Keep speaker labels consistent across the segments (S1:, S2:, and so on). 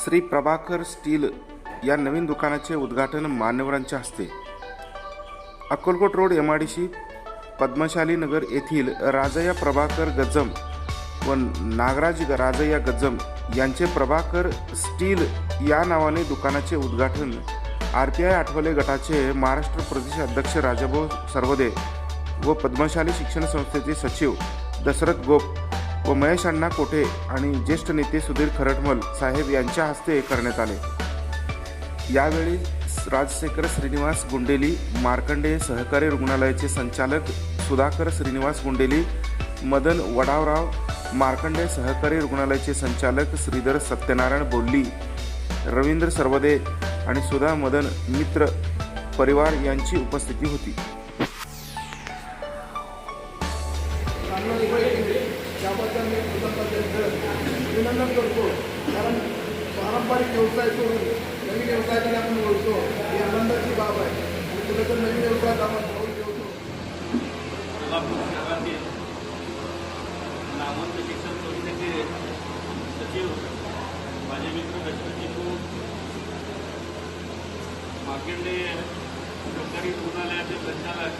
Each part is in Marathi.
S1: श्री प्रभाकर स्टील या नवीन दुकानाचे उद्घाटन मान्यवरांच्या हस्ते अक्कलकोट रोड MIDC पद्मशाली नगर येथील राजया प्रभाकर गज्जम व नागराज राजया गज्जम यांचे प्रभाकर स्टील या नावाने दुकानाचे उद्घाटन RPI आठवले गटाचे महाराष्ट्र प्रदेश अध्यक्ष राजाभाऊ सरवदे व पद्मशाली शिक्षण संस्थेचे सचिव दशरथ गोप व महेश अण्णा कोठे आणि ज्येष्ठ नेते सुधीर खरटमल साहेब यांच्या हस्ते करण्यात आले। यावेळी राजशेखर श्रीनिवास गुंडेली मार्कंडेय सहकारी रुग्णालयाचे संचालक सुधाकर श्रीनिवास गुंडेली, मदन वडावराव मार्कंडेय सहकारी रुग्णालयाचे संचालक श्रीधर सत्यनारायण बोल्ली, रवींद्र सरवदे आणि सुधा मदन मित्र परिवार यांची उपस्थिती होती।
S2: त्याबद्दल मी अभिनंदन करतो, कारण पारंपरिक व्यवसाय सोडून नवीन व्यवसायाकडे आपण वळतो ही आनंदाची बाब आहे आणि तुला तर नवीन व्यवसायात आपण पाऊल ठेवतो।
S3: नामवंत शिक्षण संस्थेचे सचिव माझे मित्र दशरथजी मार्कंडेय सरकारी रुग्णालयाचे संचालक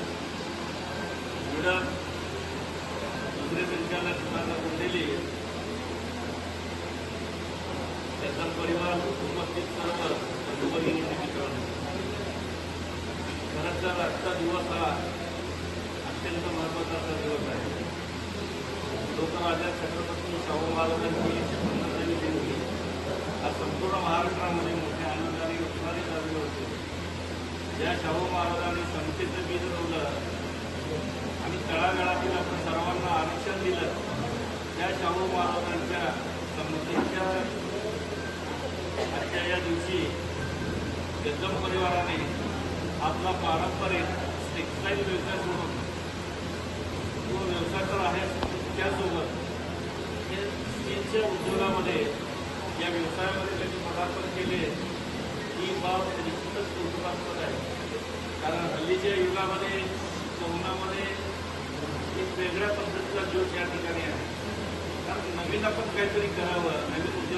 S3: दुसरे संचालक सुधाकर गुंडेली, त्याचा परिवार उपस्थित सर्व बंधुभगिनी मित्रांनो, खरंच तर आजचा दिवस हा अत्यंत महत्त्वाचा दिवस आहे। लोकराजा छत्रपती शाहू महाराजांची 50वी जयंती आज संपूर्ण महाराष्ट्रामध्ये मोठ्या आनंदाने उत्साहाने साजरी होते। ज्या शाहू महाराजांनी समतेचं बीज रोवलं आणि तळागाळातील आपण सर्वांना आरक्षण दिलं, त्या शाहू महाराजांच्या समतेच्या आजच्या या दिवशी गज्जम परिवाराने आपला पारंपरिक टेक्स्टाईल व्यवसाय सोडून तो व्यवसाय तर आहे, त्यासोबत हे स्टीलच्या उद्योगामध्ये या व्यवसायामध्ये त्यांनी पदार्पण केले ही बाब निश्चितच कौतुकास्पद आहे। कारण हल्लीच्या युगामध्ये कोरोनामध्ये एक वेगळ्या पद्धतीचा जोश या ठिकाणी आहे। कारण नवीन आपण काहीतरी करावं, नवीन उद्योगामध्ये